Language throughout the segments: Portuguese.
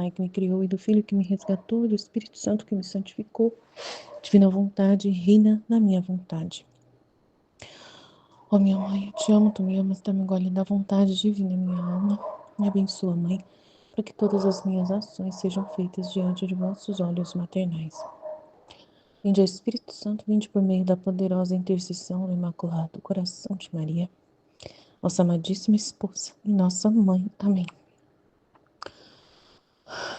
Pai que me criou e do Filho que me resgatou e do Espírito Santo que me santificou. Divina vontade, reina na minha vontade. Ó minha mãe, eu te amo, tu me amas, dá-me gole da vontade divina, minha alma. Me abençoa, mãe, para que todas as minhas ações sejam feitas diante de vossos olhos maternais. Vinde, Espírito Santo, vinde por meio da poderosa intercessão do Imaculado Coração de Maria, nossa amadíssima esposa e nossa mãe. Amém.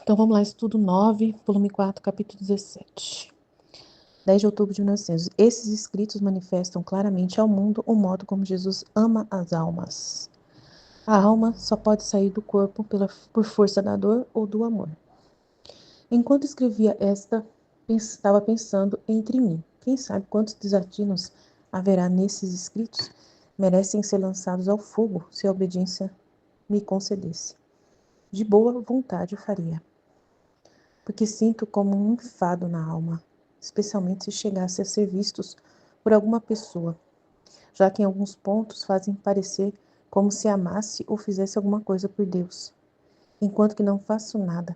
Então vamos lá, estudo 9, volume 4, capítulo 17. 10 de outubro de 1900. Esses escritos manifestam claramente ao mundo o modo como Jesus ama as almas. A alma só pode sair do corpo por força da dor ou do amor. Enquanto escrevia estava pensando entre mim. Quem sabe quantos desatinos haverá nesses escritos? Merecem ser lançados ao fogo se a obediência me concedesse. De boa vontade o faria. Porque sinto como um enfado na alma, especialmente se chegasse a ser vistos por alguma pessoa, já que em alguns pontos fazem parecer como se amasse ou fizesse alguma coisa por Deus, enquanto que não faço nada,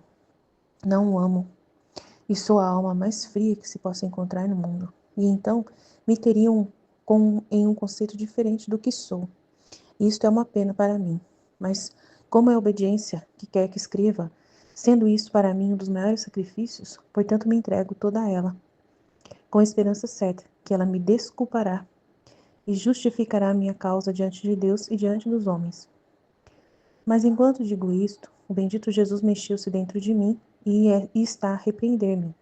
não o amo, e sou a alma mais fria que se possa encontrar no mundo, e então me teriam em um conceito diferente do que sou. Isto é uma pena para mim, mas como é a obediência que quer que escreva, sendo isso para mim um dos maiores sacrifícios, portanto me entrego toda a ela, com a esperança certa que ela me desculpará e justificará a minha causa diante de Deus e diante dos homens. Mas enquanto digo isto, o bendito Jesus mexeu-se dentro de mim e está a repreender-me,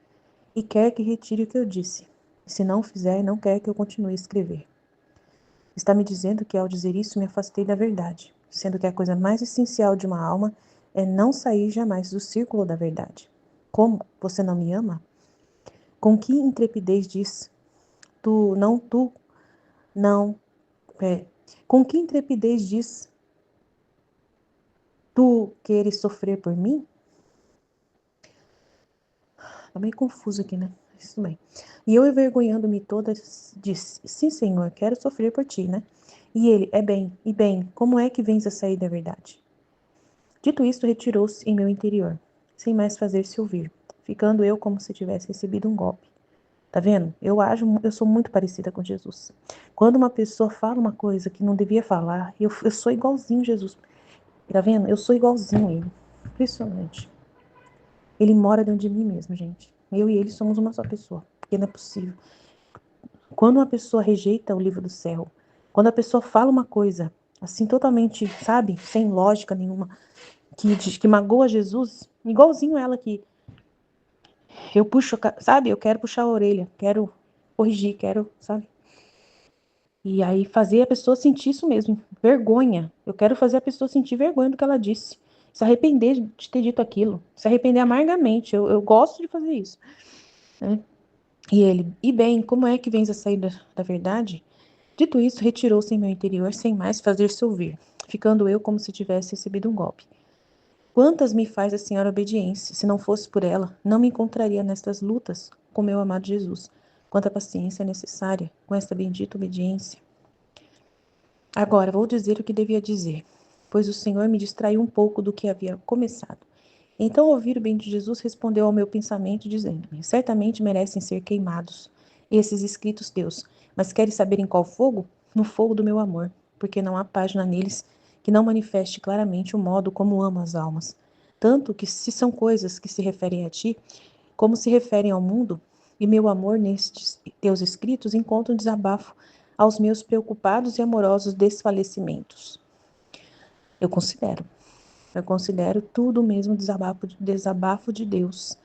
e quer que retire o que eu disse. E se não o fizer, não quer que eu continue a escrever. Está me dizendo que ao dizer isso me afastei da verdade, sendo que a coisa mais essencial de uma alma é não sair jamais do círculo da verdade. Como? Você não me ama? Com que intrepidez diz? Tu, não, com que intrepidez diz? Tu queres sofrer por mim? Tá meio confuso aqui, né? Isso bem. E eu, envergonhando-me toda, disse, sim, Senhor, quero sofrer por ti, né? E ele, e bem, como é que vens a sair da verdade? Dito isto, retirou-se em meu interior, sem mais fazer-se ouvir, ficando eu como se tivesse recebido um golpe. Tá vendo? Eu sou muito parecida com Jesus. Quando uma pessoa fala uma coisa que não devia falar, eu sou igualzinho Jesus. Tá vendo? Eu sou igualzinho a ele. Impressionante. Ele mora dentro de mim mesmo, gente. Eu e ele somos uma só pessoa, porque não é possível. Quando uma pessoa rejeita o livro do céu, quando a pessoa fala uma coisa assim totalmente, sabe, sem lógica nenhuma, que magoa Jesus, igualzinho ela que eu puxo, sabe, eu quero puxar a orelha, quero corrigir, quero, sabe? E aí fazer a pessoa sentir isso mesmo, vergonha. Eu quero fazer a pessoa sentir vergonha do que ela disse. Se arrepender de ter dito aquilo. Se arrepender amargamente. Eu gosto de fazer isso. Né? E ele, e bem, como é que vens a sair da verdade? Dito isso, retirou-se em meu interior sem mais fazer-se ouvir, ficando eu como se tivesse recebido um golpe. Quantas me faz a Senhora obediência? Se não fosse por ela, não me encontraria nestas lutas com meu amado Jesus. Quanta paciência é necessária com esta bendita obediência. Agora vou dizer o que devia dizer, pois o Senhor me distraiu um pouco do que havia começado. Então ouvir o bendito Jesus respondeu ao meu pensamento, dizendo-me, certamente merecem ser queimados esses escritos teus, mas queres saber em qual fogo? No fogo do meu amor, porque não há página neles que não manifeste claramente o modo como amo as almas. Tanto que se são coisas que se referem a ti, como se referem ao mundo, e meu amor nestes teus escritos encontra um desabafo aos meus preocupados e amorosos desfalecimentos. Eu considero tudo mesmo desabafo de Deus,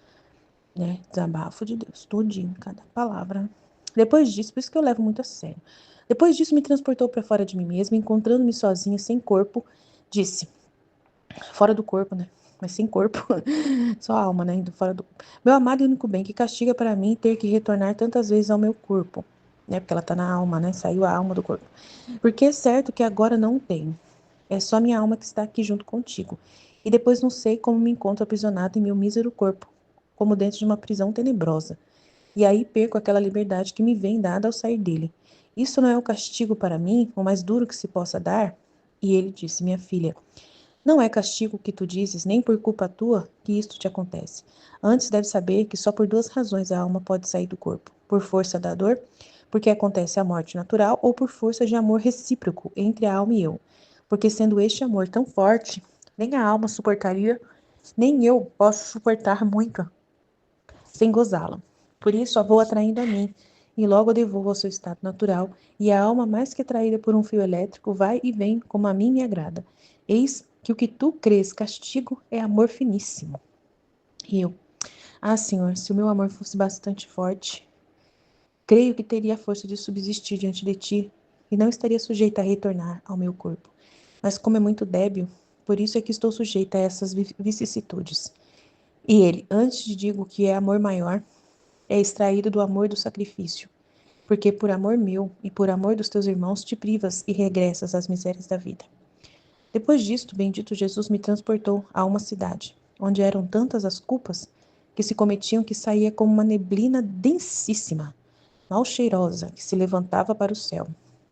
né? Desabafo de Deus, tudinho, cada palavra. Depois disso, por isso que eu levo muito a sério. Depois disso, me transportou para fora de mim mesma, encontrando-me sozinha, sem corpo, disse, fora do corpo, né? Mas sem corpo, só alma, né? Indo fora do corpo. Meu amado e único bem, que castiga para mim ter que retornar tantas vezes ao meu corpo, né? Porque ela tá na alma, né? Saiu a alma do corpo. Porque é certo que agora não tenho. É só minha alma que está aqui junto contigo. E depois não sei como me encontro aprisionado em meu mísero corpo, como dentro de uma prisão tenebrosa. E aí perco aquela liberdade que me vem dada ao sair dele. Isso não é o castigo para mim, o mais duro que se possa dar? E ele disse, minha filha, Não é castigo que tu dizes, nem por culpa tua que isto te acontece. Antes deve saber que só por duas razões a alma pode sair do corpo: por força da dor, porque acontece a morte natural, ou por força de amor recíproco entre a alma e eu. Porque sendo este amor tão forte, nem a alma suportaria, nem eu posso suportar muito sem gozá-la. Por isso a vou atraindo a mim, e logo a devolvo ao seu estado natural, e a alma, mais que atraída por um fio elétrico, vai e vem como a mim me agrada. Eis que o que tu crês castigo é amor finíssimo. E eu, Senhor, se o meu amor fosse bastante forte, creio que teria a força de subsistir diante de ti, e não estaria sujeita a retornar ao meu corpo. Mas como é muito débil, por isso é que estou sujeita a essas vicissitudes. E ele, antes de digo que é amor maior, é extraído do amor do sacrifício, porque por amor meu e por amor dos teus irmãos te privas e regressas às misérias da vida. Depois disto, bendito Jesus me transportou a uma cidade, onde eram tantas as culpas que se cometiam que saía como uma neblina densíssima, mal cheirosa, que se levantava para o céu.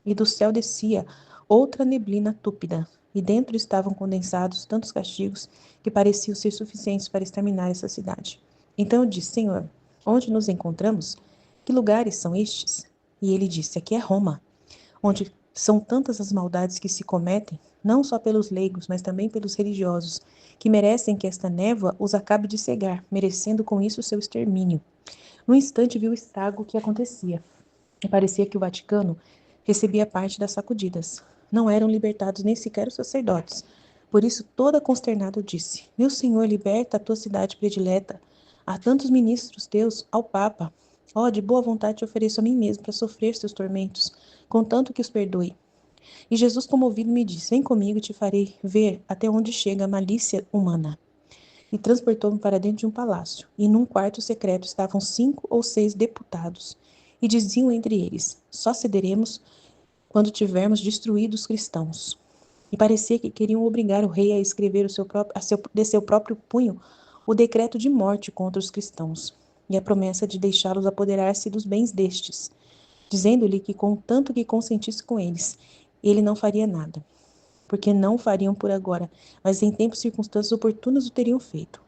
E do céu descia outra neblina túpida, e dentro estavam condensados tantos castigos que pareciam ser suficientes para exterminar essa cidade. Então eu disse: Senhor, onde nos encontramos? Que lugares são estes? E ele disse: aqui é Roma, onde são tantas as maldades que se cometem, não só pelos leigos, mas também pelos religiosos, que merecem que esta névoa os acabe de cegar, merecendo com isso o seu extermínio. No instante viu o estrago que acontecia, e parecia que o Vaticano recebia parte das sacudidas. Não eram libertados nem sequer os sacerdotes. Por isso, toda consternada, eu disse: Meu Senhor, liberta a tua cidade predileta. Há tantos ministros teus, ao Papa. De boa vontade te ofereço a mim mesmo para sofrer seus tormentos, contanto que os perdoe. E Jesus, comovido, me disse: Vem comigo e te farei ver até onde chega a malícia humana. E transportou-me para dentro de um palácio. E num quarto secreto estavam 5 ou 6 deputados. E diziam entre eles: Só cederemos quando tivermos destruído os cristãos. E parecia que queriam obrigar o rei a escrever de seu próprio punho o decreto de morte contra os cristãos, e a promessa de deixá-los apoderar-se dos bens destes, dizendo-lhe que, contanto que consentisse com eles, ele não faria nada, porque não o fariam por agora, mas em tempos e circunstâncias oportunas o teriam feito.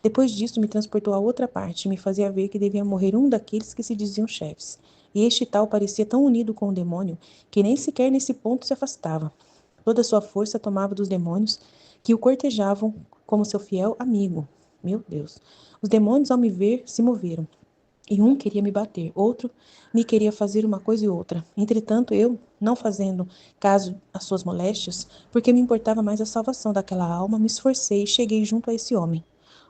Depois disso, me transportou a outra parte e me fazia ver que devia morrer um daqueles que se diziam chefes. E este tal parecia tão unido com o demônio que nem sequer nesse ponto se afastava. Toda a sua força tomava dos demônios que o cortejavam como seu fiel amigo. Meu Deus! Os demônios, ao me ver, se moveram. E um queria me bater, outro me queria fazer uma coisa e outra. Entretanto, eu, não fazendo caso às suas moléstias, porque me importava mais a salvação daquela alma, me esforcei e cheguei junto a esse homem.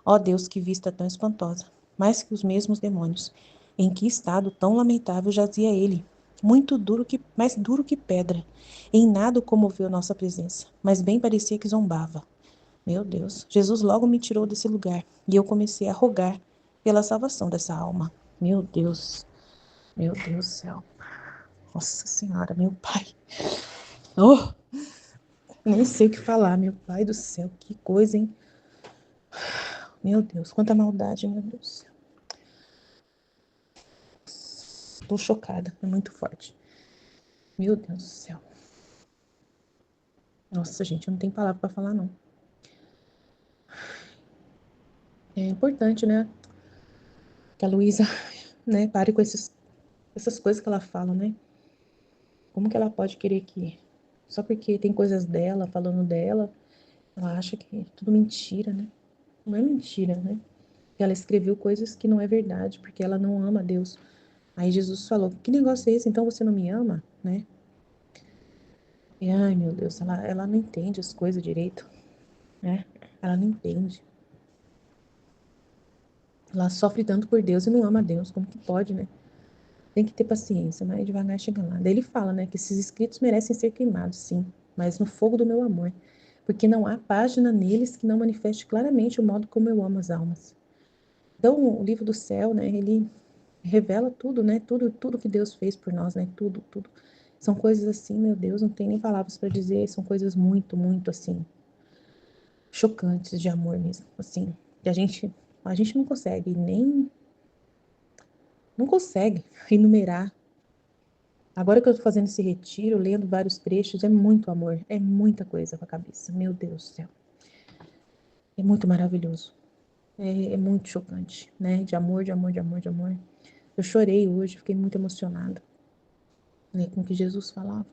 Ó Deus, que vista tão espantosa! Mais que os mesmos demônios. Em que estado tão lamentável jazia ele, muito duro que, mais duro que pedra. Em nada o comoveu nossa presença, mas bem parecia que zombava. Meu Deus, Jesus logo me tirou desse lugar e eu comecei a rogar pela salvação dessa alma. Meu Deus do céu. Nossa Senhora, meu Pai. Oh, nem sei o que falar, meu Pai do céu, que coisa, hein? Meu Deus, quanta maldade, meu Deus do céu. Tô chocada, é muito forte. Meu Deus do céu. Nossa, gente, eu não tenho palavra para falar, não. É importante, né, que a Luísa, né, pare com essas coisas que ela fala, né? Como que ela pode querer que, só porque tem coisas dela, falando dela, ela acha que é tudo mentira, né? Não é mentira, né? Ela escreveu coisas que não é verdade, porque ela não ama Deus. Aí Jesus falou: Que negócio é esse? Então você não me ama, né? E ai, meu Deus, ela não entende as coisas direito, né? Ela não entende. Ela sofre tanto por Deus e não ama Deus. Como que pode, né? Tem que ter paciência, mas devagar chega lá. Daí ele fala, né, que esses escritos merecem ser queimados, sim, mas no fogo do meu amor, porque não há página neles que não manifeste claramente o modo como eu amo as almas. Então, o livro do céu, né, ele revela tudo, né, tudo que Deus fez por nós, né, tudo. São coisas assim, meu Deus, não tem nem palavras para dizer, são coisas muito, muito assim, chocantes de amor mesmo, assim, que a gente não consegue nem, não consegue enumerar. Agora que eu tô fazendo esse retiro, lendo vários trechos, é muito amor, é muita coisa pra cabeça, meu Deus do céu. É muito maravilhoso. É muito chocante, né? De amor, de amor, de amor, de amor. Eu chorei hoje, fiquei muito emocionada, né, com o que Jesus falava.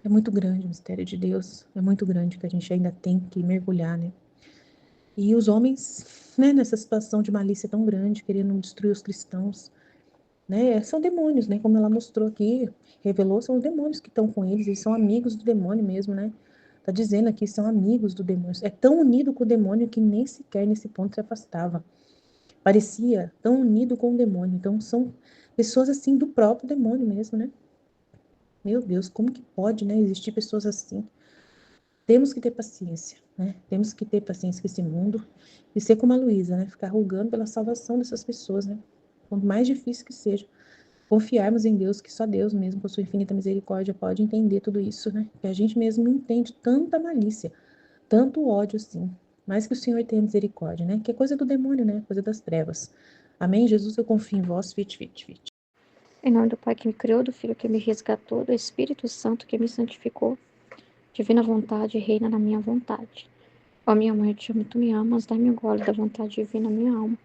É muito grande o mistério de Deus, é muito grande que a gente ainda tem que mergulhar, né? E os homens, né, nessa situação de malícia tão grande, querendo destruir os cristãos, né? São demônios, né? Como ela mostrou aqui, revelou, são os demônios que estão com eles são amigos do demônio mesmo, né? Tá dizendo aqui, são amigos do demônio. É tão unido com o demônio que nem sequer nesse ponto se afastava. Parecia tão unido com o demônio. Então, são pessoas assim do próprio demônio mesmo, né? Meu Deus, como que pode, né, existir pessoas assim? Temos que ter paciência, né? Temos que ter paciência com esse mundo e ser como a Luísa, né? Ficar rogando pela salvação dessas pessoas, né? Quanto mais difícil que seja, confiarmos em Deus, que só Deus mesmo, com sua infinita misericórdia, pode entender tudo isso, né? Que a gente mesmo não entende tanta malícia, tanto ódio assim. Mas que o Senhor tenha misericórdia, né? Que é coisa do demônio, né? Coisa das trevas. Amém? Jesus, eu confio em vós. Fit, fit, fit. Em nome do Pai que me criou, do Filho que me resgatou, do Espírito Santo que me santificou, divina vontade reina na minha vontade. Ó minha mãe, eu te amo, tu me amas, dai-me o gole da vontade divina na minha alma.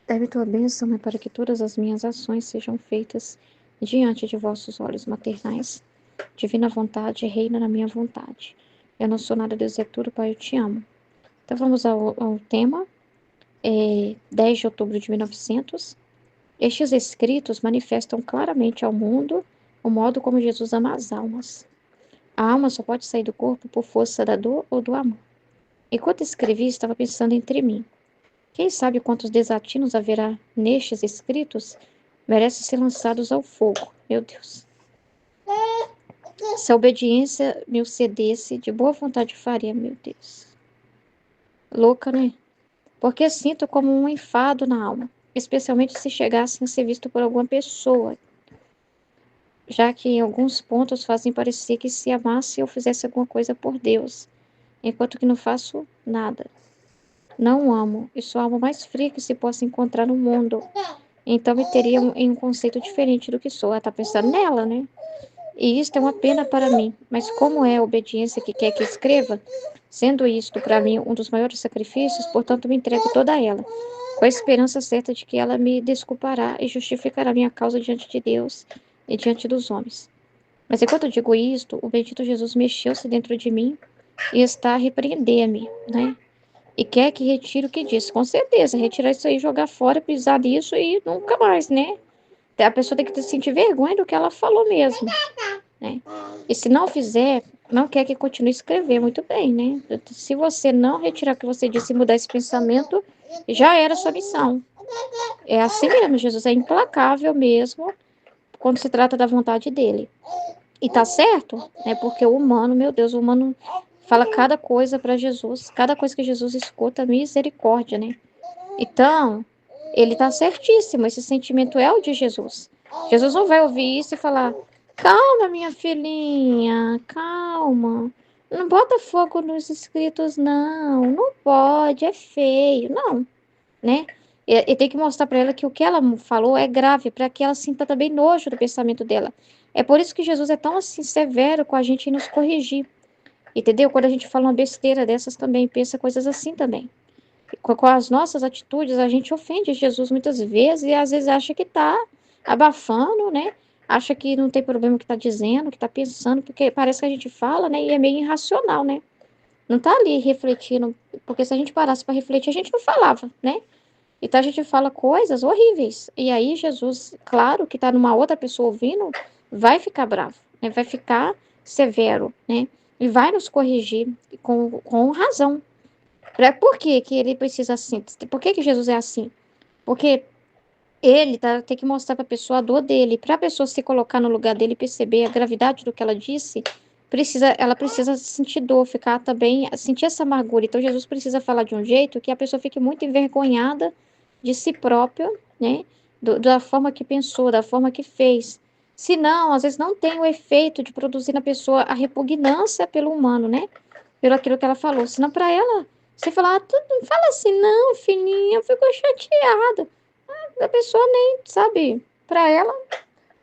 Dai-me tua bênção, Mãe, para que todas as minhas ações sejam feitas diante de vossos olhos maternais. Divina vontade reina na minha vontade. Eu não sou nada, Deus é tudo, Pai, eu te amo. Então vamos ao tema, 10 de outubro de 1900. Estes escritos manifestam claramente ao mundo o modo como Jesus ama as almas. A alma só pode sair do corpo por força da dor ou do amor. Enquanto escrevi, estava pensando entre mim. Quem sabe quantos desatinos haverá nestes escritos merecem ser lançados ao fogo. Meu Deus. Se a obediência me o cedesse, de boa vontade faria, meu Deus. Louca, né? Porque sinto como um enfado na alma, especialmente se chegassem a ser visto por alguma pessoa, já que em alguns pontos fazem parecer que se amasse eu fizesse alguma coisa por Deus, enquanto que não faço nada. Não amo, e sou a alma mais fria que se possa encontrar no mundo. Então me teria em um conceito diferente do que sou. Ela tá pensando nela, né? E isto é uma pena para mim. Mas como é a obediência que quer que escreva, sendo isto para mim um dos maiores sacrifícios, portanto me entrego toda a ela, com a esperança certa de que ela me desculpará e justificará minha causa diante de Deus e diante dos homens. Mas enquanto eu digo isto, o bendito Jesus mexeu-se dentro de mim e está a repreender-me, né? E quer que retire o que disse. Com certeza, retirar isso aí, jogar fora, pisar nisso e nunca mais, né? A pessoa tem que sentir vergonha do que ela falou mesmo, né? E se não fizer, não quer que continue a escrever, muito bem, né? Se você não retirar o que você disse e mudar esse pensamento, já era sua missão. É assim mesmo, Jesus é implacável mesmo quando se trata da vontade dele. E tá certo, né? Porque o humano, meu Deus, o humano fala cada coisa para Jesus, cada coisa que Jesus escuta, misericórdia, né? Então, ele tá certíssimo, esse sentimento é o de Jesus. Jesus não vai ouvir isso e falar: calma, minha filhinha, calma. Não bota fogo nos escritos, não. Não pode, é feio. Não, né? E tem que mostrar para ela que o que ela falou é grave, para que ela sinta também nojo do pensamento dela. É por isso que Jesus é tão assim severo com a gente em nos corrigir. Entendeu? Quando a gente fala uma besteira dessas também, pensa coisas assim também. Com as nossas atitudes, a gente ofende Jesus muitas vezes e às vezes acha que está abafando, né? Acha que não tem problema o que está dizendo, o que está pensando, porque parece que a gente fala, né? E é meio irracional, né? Não está ali refletindo, porque se a gente parasse para refletir, a gente não falava, né? Então a gente fala coisas horríveis. E aí Jesus, claro que está numa outra pessoa ouvindo, vai ficar bravo, né? Vai ficar severo, né? E vai nos corrigir com razão. Por que que ele precisa assim? Por que que Jesus é assim? Porque ele tem que mostrar para a pessoa a dor dele. Para a pessoa se colocar no lugar dele e perceber a gravidade do que ela disse, ela precisa sentir dor, ficar também, sentir essa amargura. Então Jesus precisa falar de um jeito que a pessoa fique muito envergonhada de si própria, né? Da forma que pensou, da forma que fez. Senão, às vezes não tem o efeito de produzir na pessoa a repugnância pelo humano, né? Pelo aquilo que ela falou. Senão, para ela, você falar, não fala assim, não, filhinha, eu fico chateada. A pessoa nem, sabe, para ela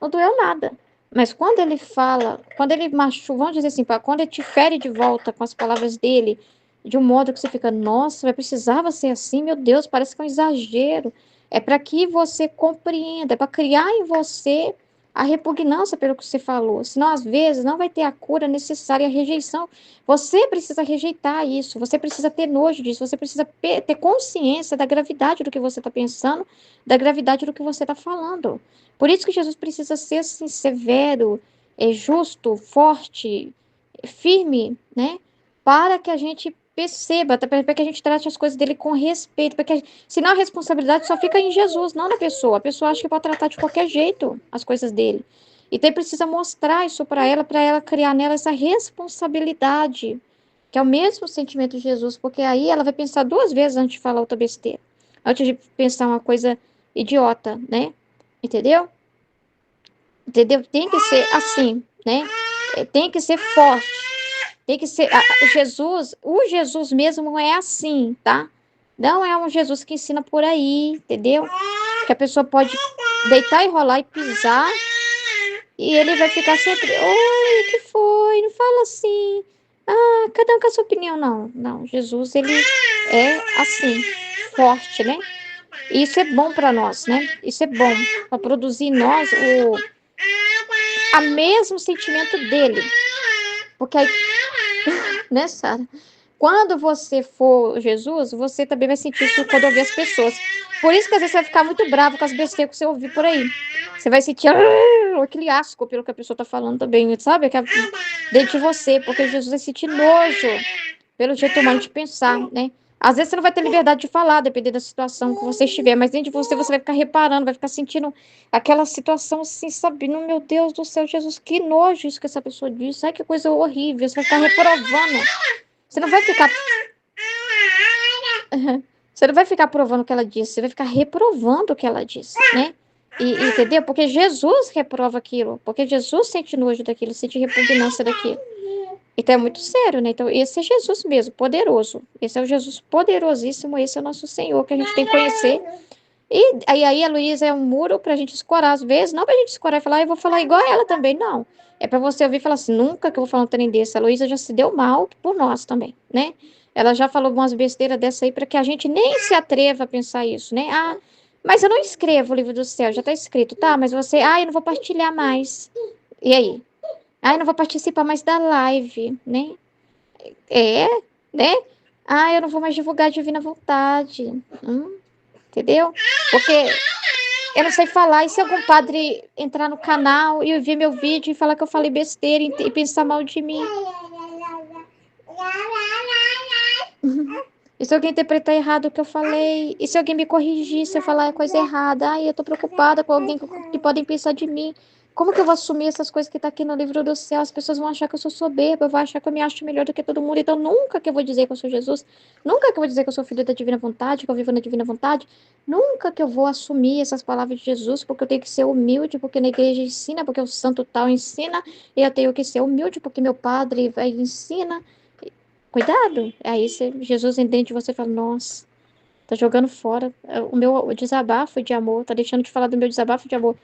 não doeu nada. Mas quando ele fala, quando ele machuca, vamos dizer assim, quando ele te fere de volta com as palavras dele, de um modo que você fica, nossa, vai precisava ser assim, meu Deus, parece que é um exagero. É para que você compreenda, é para criar em você a repugnância pelo que você falou. Senão, às vezes, não vai ter a cura necessária, a rejeição. Você precisa rejeitar isso, você precisa ter nojo disso, você precisa ter consciência da gravidade do que você está pensando, da gravidade do que você está falando. Por isso que Jesus precisa ser assim, severo, justo, forte, firme, né? Para que a gente perceba, para que a gente trate as coisas dele com respeito, porque senão a responsabilidade só fica em Jesus, não na pessoa. A pessoa acha que pode tratar de qualquer jeito as coisas dele. Então ele precisa mostrar isso para ela criar nela essa responsabilidade, que é o mesmo sentimento de Jesus, porque aí ela vai pensar duas vezes antes de falar outra besteira, antes de pensar uma coisa idiota, né? Entendeu? Entendeu? Tem que ser assim, né? Tem que ser forte. Tem que ser. Jesus, o Jesus mesmo não é assim, tá? Não é um Jesus que ensina por aí, entendeu? Que a pessoa pode deitar e rolar e pisar e ele vai ficar sempre. Oi, o que foi? Não fala assim. Ah, cada um com a sua opinião. Não, não. Jesus, ele é assim, forte, né? E isso é bom para nós, né? Isso é bom para produzir em nós o mesmo sentimento dele. Porque aí, né, Sara? Quando você for Jesus, você também vai sentir isso quando ouvir as pessoas. Por isso que às vezes você vai ficar muito bravo com as besteiras que você ouvir por aí. Você vai sentir aquele asco pelo que a pessoa está falando também, sabe? Dentro de você, porque Jesus vai sentir nojo pelo jeito humano de pensar, né? Às vezes você não vai ter liberdade de falar, dependendo da situação que você estiver, mas dentro de você, você vai ficar reparando, vai ficar sentindo aquela situação assim, sabe? Meu Deus do céu, Jesus, que nojo isso que essa pessoa disse. Ai, que coisa horrível. Você vai ficar reprovando. Você não vai ficar. Você não vai ficar provando o que ela disse, você vai ficar reprovando o que ela disse, né? Entendeu? Porque Jesus reprova aquilo, porque Jesus sente nojo daquilo, sente repugnância daquilo. Então é muito sério, né? Então esse é Jesus mesmo, poderoso. Esse é o Jesus poderosíssimo, esse é o nosso Senhor que a gente tem que conhecer. E aí a Luísa é um muro pra gente escorar às vezes, não pra gente escorar e falar, eu vou falar igual a ela também, não. É pra você ouvir e falar assim, nunca que eu vou falar um trem desse. A Luísa já se deu mal por nós também, né? Ela já falou algumas besteiras dessa aí pra que a gente nem se atreva a pensar isso, né? Ah, mas eu não escrevo o livro do céu, já tá escrito, tá? Mas você, eu não vou partilhar mais. E aí? Eu não vou participar mais da live, né? É, né? Eu não vou mais divulgar a divina vontade. Entendeu? Porque eu não sei falar. E se algum padre entrar no canal e ver meu vídeo e falar que eu falei besteira e pensar mal de mim? E se alguém interpretar errado o que eu falei? E se alguém me corrigir se eu falar a coisa errada? Eu tô preocupada com alguém que podem pensar de mim. Como que eu vou assumir essas coisas que tá aqui no livro do céu? As pessoas vão achar que eu sou soberba, vão achar que eu me acho melhor do que todo mundo. Então nunca que eu vou dizer que eu sou Jesus. Nunca que eu vou dizer que eu sou filho da divina vontade, que eu vivo na divina vontade. Nunca que eu vou assumir essas palavras de Jesus, porque eu tenho que ser humilde, porque na igreja ensina, porque o santo tal ensina. E eu tenho que ser humilde, porque meu padre ensina. Cuidado. Aí Jesus entende você e fala, nossa, tá jogando fora o meu desabafo de amor, tá deixando de falar do meu desabafo de amor.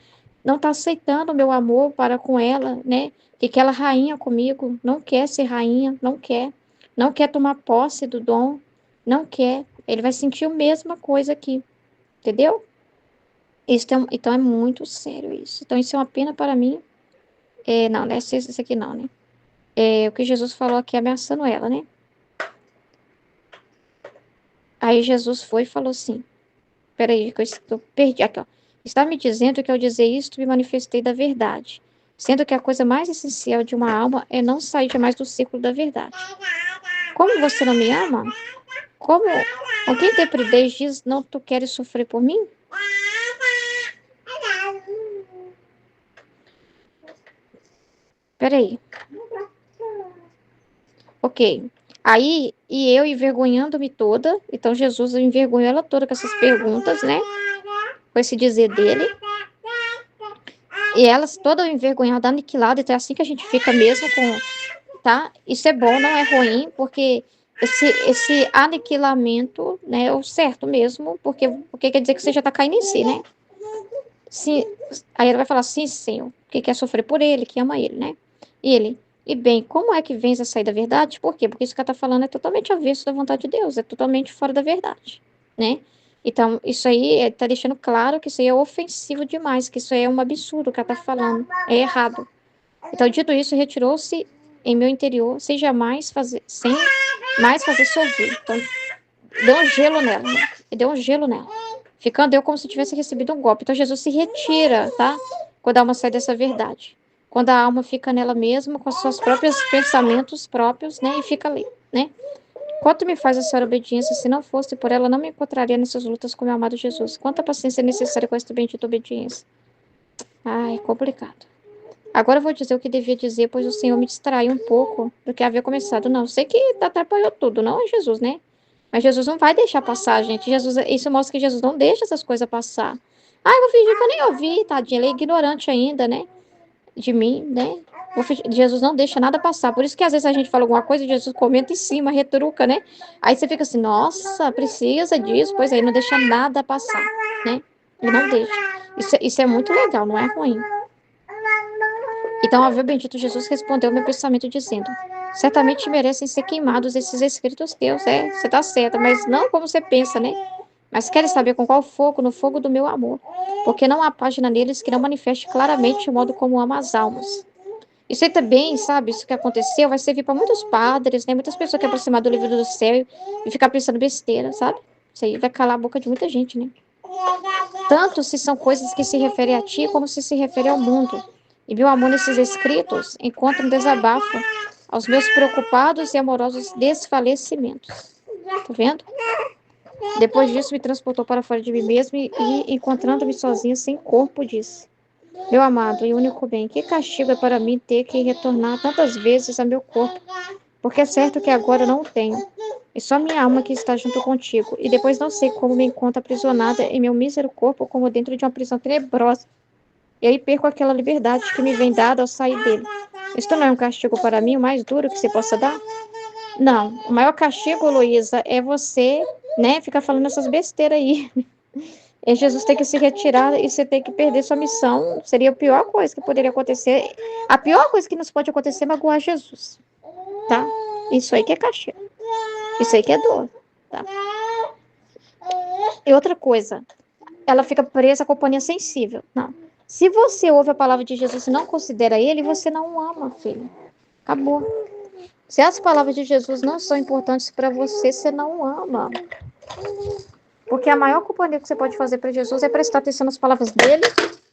Não tá aceitando o meu amor para com ela, né? Que aquela rainha comigo, não quer ser rainha, não quer. Não quer tomar posse do dom, não quer. Ele vai sentir a mesma coisa aqui, entendeu? Então é muito sério isso. Então isso é uma pena para mim. Não, não é isso aqui não, né? É o que Jesus falou aqui ameaçando ela, né? Aí Jesus foi e falou assim: peraí, que eu estou perdi. Aqui, ó. Está me dizendo que ao dizer isto me manifestei da verdade, sendo que a coisa mais essencial de uma alma é não sair jamais do círculo da verdade. Como você não me ama? Como com que intrepidez diz não tu queres sofrer por mim? Peraí. Ok. Aí, e eu envergonhando-me toda, então Jesus envergonhou ela toda com essas perguntas, né? Com esse dizer dele. E elas toda envergonhada, aniquilada, então é assim que a gente fica mesmo tá? Isso é bom, não é ruim, porque esse aniquilamento, né, é o certo mesmo, porque quer dizer que você já tá caindo em si, né? Sim, aí ela vai falar, sim, Senhor, que quer sofrer por ele, que ama ele, né? E ele, e bem, como é que vens a sair da verdade? Por quê? Porque isso que ela está falando é totalmente avesso da vontade de Deus, é totalmente fora da verdade, né? Então, isso aí está deixando claro que isso aí é ofensivo demais, que isso aí é um absurdo que ela está falando, é errado. Então, dito isso, retirou-se em meu interior, sem mais fazer sorrir. Então, deu um gelo nela, né? E deu um gelo nela. Ficando eu como se tivesse recebido um golpe. Então, Jesus se retira, tá? Quando a alma sai dessa verdade. Quando a alma fica nela mesma, com seus próprios pensamentos próprios, né? E fica ali, né? Quanto me faz a senhora obediência, se não fosse por ela, não me encontraria nessas lutas com meu amado Jesus. Quanta paciência é necessária com esta bendita obediência. Ai, complicado. Agora eu vou dizer o que devia dizer, pois o Senhor me distraiu um pouco do que havia começado. Não, sei que atrapalhou tudo, não é Jesus, né? Mas Jesus não vai deixar passar, gente. Isso mostra que Jesus não deixa essas coisas passar. Ah, eu vou fingir que eu nem ouvi, tadinha. Ele é ignorante ainda, né? De mim, né? Jesus não deixa nada passar. Por isso que às vezes a gente fala alguma coisa e Jesus comenta em cima, retruca, né? Aí você fica assim, nossa, precisa disso. Pois aí, não deixa nada passar, né? Ele não deixa. Isso é muito legal, não é ruim. Então, ao ver o bendito Jesus, respondeu ao meu pensamento, dizendo: certamente merecem ser queimados esses escritos teus. Você está certa, mas não como você pensa, né? Mas queres saber com qual fogo? No fogo do meu amor. Porque não há página neles que não manifeste claramente o modo como amo as almas. Isso aí também, sabe? Isso que aconteceu vai servir para muitos padres, né? Muitas pessoas que aproximar do livro do céu e ficar pensando besteira, sabe? Isso aí vai calar a boca de muita gente, né? Tanto se são coisas que se referem a ti, como se referem ao mundo. E meu amor nesses escritos encontra um desabafo aos meus preocupados e amorosos desfalecimentos. Tá vendo? Depois disso, me transportou para fora de mim mesmo e encontrando-me sozinha, sem corpo, disse: meu amado e único bem, que castigo é para mim ter que retornar tantas vezes a meu corpo, porque é certo que agora não o tenho. É só minha alma que está junto contigo, e depois não sei como me encontro aprisionada em meu mísero corpo, como dentro de uma prisão tenebrosa. E aí perco aquela liberdade que me vem dada ao sair dele. Isto não é um castigo para mim, o mais duro que você possa dar? Não, o maior castigo, Luísa, é você, né, ficar falando essas besteiras aí. É Jesus ter que se retirar e você ter que perder sua missão. Seria a pior coisa que poderia acontecer. A pior coisa que nos pode acontecer é magoar Jesus, tá? Isso aí que é castigo. Isso aí que é dor, tá? E outra coisa, ela fica presa à companhia sensível. Não. Se você ouve a palavra de Jesus e não considera ele, você não o ama, filho. Acabou. Se as palavras de Jesus não são importantes para você, você não o ama. Porque a maior companhia que você pode fazer para Jesus é prestar atenção nas palavras dele,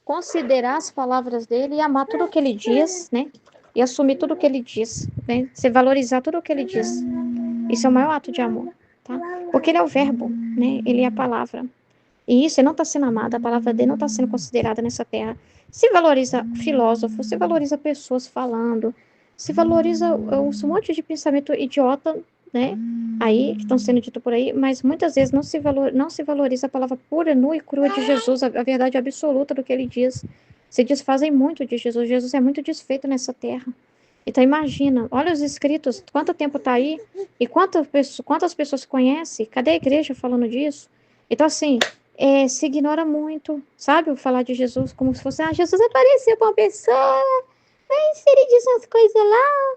considerar as palavras dele e amar tudo o que ele diz, né? E assumir tudo o que ele diz, né? Você valorizar tudo o que ele diz. Isso é o maior ato de amor, tá? Porque ele é o verbo, né? Ele é a palavra. E isso, ele não está sendo amado, a palavra dele não está sendo considerada nessa terra. Se valoriza filósofo, se valoriza pessoas falando, se valoriza um monte de pensamento idiota, né? Aí, que estão sendo dito por aí, mas muitas vezes não se valoriza a palavra pura, nua e crua de Jesus, a verdade absoluta do que ele diz. Se desfazem muito de Jesus. Jesus é muito desfeito nessa terra. Então imagina, olha os escritos, quanto tempo está aí e quantas pessoas conhecem? Cadê a igreja falando disso? Então assim, se ignora muito, sabe? O falar de Jesus como se fosse, Jesus apareceu para uma pessoa, mas ele diz umas coisas lá,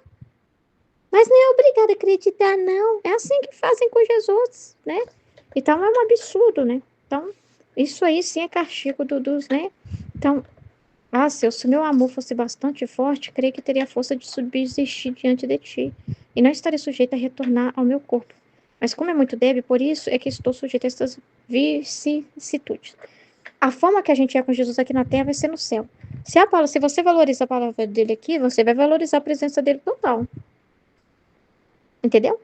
mas não é obrigado a acreditar, não. É assim que fazem com Jesus, né? Então é um absurdo, né? Então, isso aí sim é castigo dos, né? Então, se o meu amor fosse bastante forte, creio que teria força de subsistir diante de ti, e não estaria sujeita a retornar ao meu corpo. Mas como é muito débil, por isso é que estou sujeita a estas vicissitudes. A forma que a gente é com Jesus aqui na terra vai ser no céu. Se você valoriza a palavra dele aqui, você vai valorizar a presença dele total. Entendeu?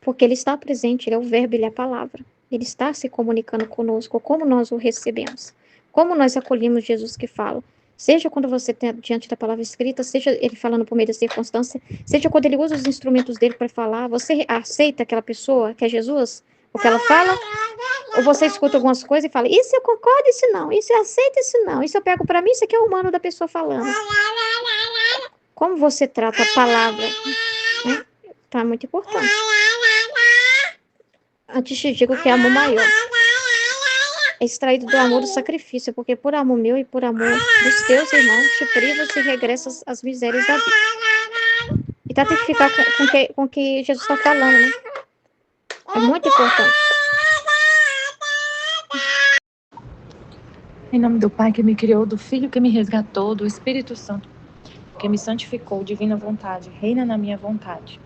Porque ele está presente, ele é o verbo, ele é a palavra. Ele está se comunicando conosco, como nós o recebemos. Como nós acolhemos Jesus que fala. Seja quando você está diante da palavra escrita, seja ele falando por meio da circunstância, seja quando ele usa os instrumentos dele para falar, você aceita aquela pessoa que é Jesus, o que ela fala? Ou você escuta algumas coisas e fala, isso eu concordo, isso não, isso eu aceito, isso não, isso eu pego para mim, isso aqui é o humano da pessoa falando. Como você trata a palavra, né? Tá muito importante. Antes te digo que é amor maior. É extraído do amor do sacrifício, porque por amor meu e por amor dos teus irmãos, te privas e regressas às misérias da vida. E tá tendo que ficar com o que Jesus está falando, né? É muito importante. Em nome do Pai que me criou, do Filho que me resgatou, do Espírito Santo que me santificou, divina vontade, reina na minha vontade.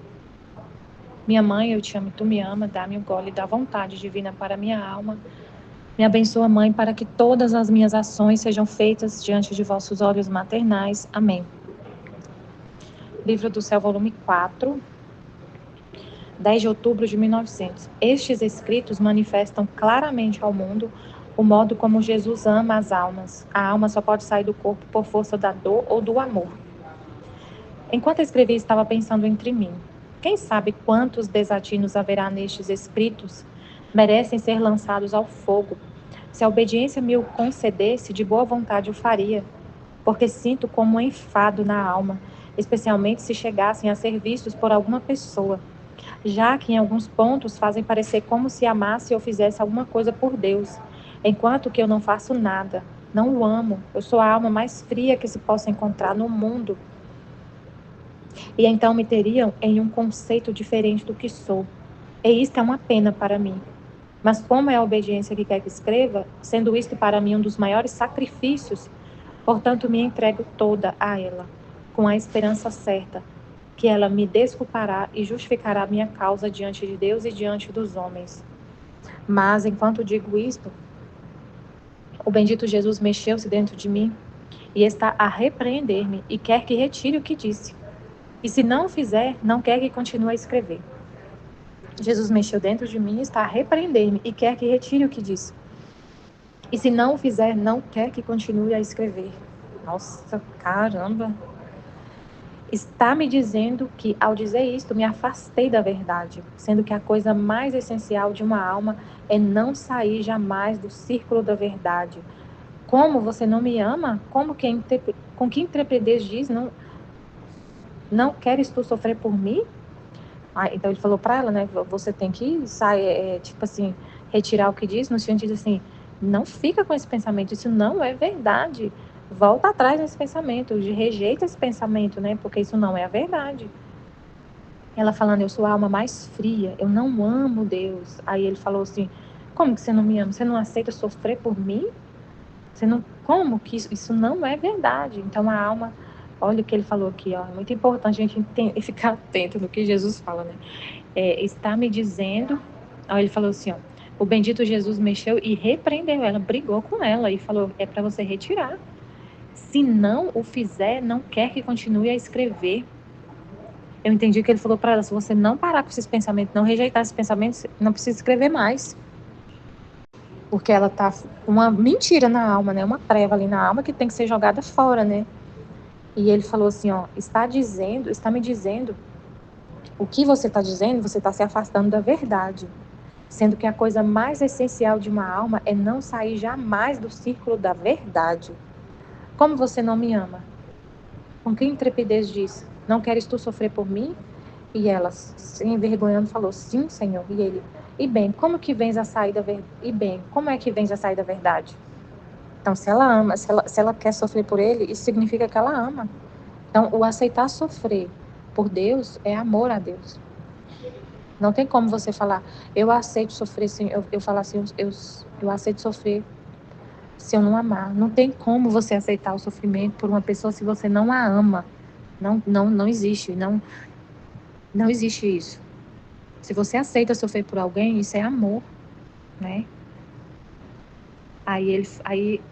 Minha mãe, eu te amo, tu me ama, dá-me o gole da vontade divina para minha alma. Me abençoa, Mãe, para que todas as minhas ações sejam feitas diante de vossos olhos maternais. Amém. Livro do Céu, volume 4, 10 de outubro de 1900. Estes escritos manifestam claramente ao mundo o modo como Jesus ama as almas. A alma só pode sair do corpo por força da dor ou do amor. Enquanto escrevia, estava pensando entre mim. Quem sabe quantos desatinos haverá nestes escritos? Merecem ser lançados ao fogo. Se a obediência me o concedesse, de boa vontade o faria, porque sinto como um enfado na alma, especialmente se chegassem a ser vistos por alguma pessoa, já que em alguns pontos fazem parecer como se amasse ou fizesse alguma coisa por Deus, enquanto que eu não faço nada, não o amo, eu sou a alma mais fria que se possa encontrar no mundo. E então me teriam em um conceito diferente do que sou. E isto é uma pena para mim. Mas como é a obediência que quer que escreva, sendo isto para mim um dos maiores sacrifícios, portanto me entrego toda a ela, com a esperança certa, que ela me desculpará e justificará minha causa diante de Deus e diante dos homens. Mas, enquanto digo isto, o bendito Jesus mexeu-se dentro de mim e está a repreender-me e quer que retire o que disse. E se não o fizer, não quer que continue a escrever. Jesus mexeu dentro de mim e está a repreender-me e quer que retire o que disse. E se não o fizer, não quer que continue a escrever. Nossa, caramba! Está me dizendo que, ao dizer isto, me afastei da verdade, sendo que a coisa mais essencial de uma alma é não sair jamais do círculo da verdade. Como você não me ama? Com que intrepidez diz, não queres tu sofrer por mim? Então ele falou para ela, né, você tem que sair, tipo assim, retirar o que diz, no sentido assim, não fica com esse pensamento, isso não é verdade. Volta atrás nesse pensamento, rejeita esse pensamento, né, porque isso não é a verdade. Ela falando, eu sou a alma mais fria, eu não amo Deus. Aí ele falou assim, como que você não me ama? Você não aceita sofrer por mim? Você não, como que isso não é verdade? Então a alma, olha o que ele falou aqui, ó, é muito importante a gente ficar atento no que Jesus fala, né? Está me dizendo, ó, ele falou assim, ó, o bendito Jesus mexeu e repreendeu ela, brigou com ela e falou, é para você retirar. Se não o fizer, não quer que continue a escrever. Eu entendi que ele falou para ela, se você não parar com esses pensamentos, não rejeitar esses pensamentos, não precisa escrever mais. Porque ela tá uma mentira na alma, né? Uma treva ali na alma que tem que ser jogada fora, né? E ele falou assim, ó, está me dizendo, o que você está dizendo, você está se afastando da verdade. Sendo que a coisa mais essencial de uma alma é não sair jamais do círculo da verdade. Como você não me ama? Com que intrepidez diz, não queres tu sofrer por mim? E ela, se envergonhando, falou, sim, Senhor. E ele, e bem, como é que vens a sair da verdade? Então, se ela ama, se ela quer sofrer por ele, isso significa que ela ama. Então, o aceitar sofrer por Deus é amor a Deus. Não tem como você falar, eu aceito sofrer, sim, eu falar assim, eu aceito sofrer se eu não amar. Não tem como você aceitar o sofrimento por uma pessoa se você não a ama. Não existe, não existe isso. Se você aceita sofrer por alguém, isso é amor, né? Aí,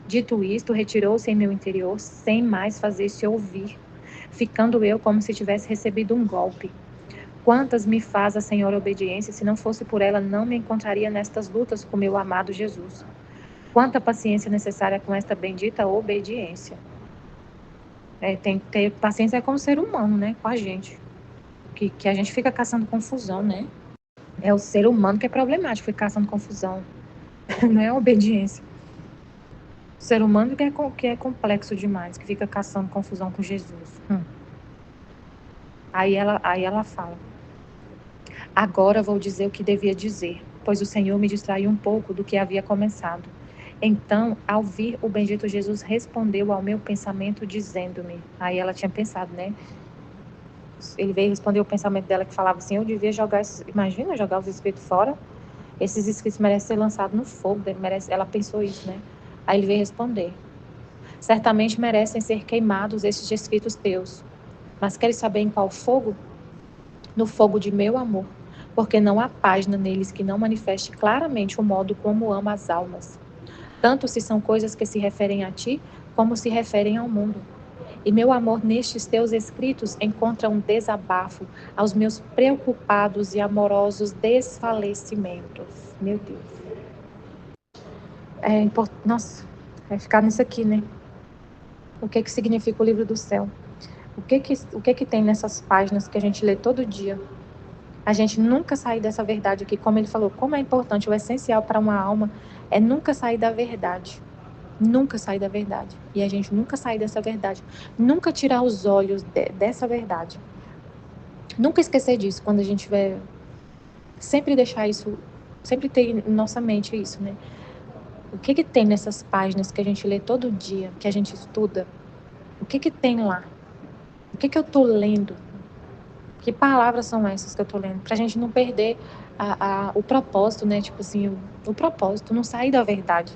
dito isto, retirou-se em meu interior, sem mais fazer-se ouvir, ficando eu como se tivesse recebido um golpe. Quantas me faz a Senhora obediência, se não fosse por ela, não me encontraria nestas lutas com meu amado Jesus. Quanta paciência necessária com esta bendita obediência. Tem que ter paciência com o ser humano, né? Com a gente. Que a gente fica caçando confusão, né? É o ser humano que é problemático, fica caçando confusão. Não é a obediência. O ser humano que é complexo demais, que fica caçando confusão com Jesus. Aí ela fala, agora vou dizer o que devia dizer, pois o Senhor me distraiu um pouco do que havia começado. Então, ao vir o bendito Jesus, respondeu ao meu pensamento, dizendo-me, aí ela tinha pensado, né? ele veio responder o pensamento dela que falava assim, eu devia jogar, imagina jogar os espíritos fora, esses espíritos merecem ser lançados no fogo, ela pensou isso, né? Aí ele veio responder, certamente merecem ser queimados esses espíritos teus, mas queres saber em qual fogo? No fogo de meu amor, porque não há página neles que não manifeste claramente o modo como amo as almas, tanto se são coisas que se referem a ti, como se referem ao mundo. E meu amor nestes teus escritos encontra um desabafo aos meus preocupados e amorosos desfalecimentos. Meu Deus. Nossa, vai ficar nisso aqui, né? O que significa o livro do céu? O que tem nessas páginas que a gente lê todo dia? A gente nunca sair dessa verdade aqui, como ele falou, como é importante, o essencial para uma alma é nunca sair da verdade. Nunca sair da verdade. E a gente nunca sair dessa verdade. Nunca tirar os olhos dessa verdade. Nunca esquecer disso quando a gente tiver. Sempre deixar isso, sempre ter em nossa mente isso, né? O que tem nessas páginas que a gente lê todo dia, que a gente estuda? O que tem lá? O que eu tô lendo? Que palavras são essas que eu tô lendo? Pra gente não perder o propósito, né? Tipo assim, o propósito, não sair da verdade.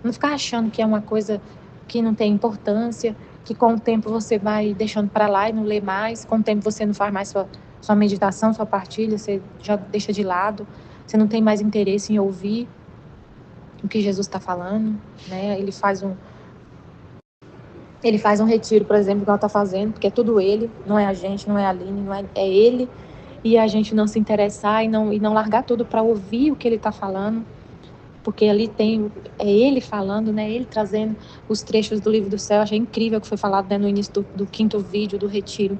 Não ficar achando que é uma coisa que não tem importância, que com o tempo você vai deixando para lá e não lê mais, com o tempo você não faz mais sua meditação, sua partilha, você já deixa de lado, você não tem mais interesse em ouvir o que Jesus está falando, né? Ele faz um retiro, por exemplo, que ela está fazendo, porque é tudo ele, não é a gente, não é a Aline, é ele, e a gente não se interessar e não largar tudo para ouvir o que ele está falando, porque ali é ele falando, né? Ele trazendo os trechos do livro do céu. Achei incrível que foi falado, né, no início do 5º vídeo do retiro.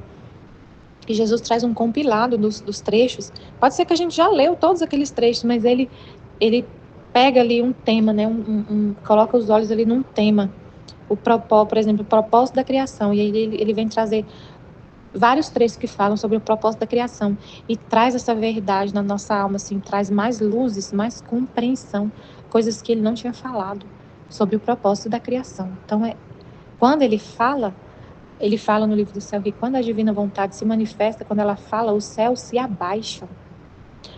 E Jesus traz um compilado dos trechos. Pode ser que a gente já leu todos aqueles trechos, mas ele pega ali um tema, né? Coloca os olhos ali num tema. Por exemplo, o propósito da criação. E aí ele vem trazer vários trechos que falam sobre o propósito da criação e traz essa verdade na nossa alma, assim, traz mais luzes, mais compreensão, coisas que ele não tinha falado sobre o propósito da criação. Então, quando ele fala no livro do céu que quando a divina vontade se manifesta, quando ela fala, o céu se abaixa.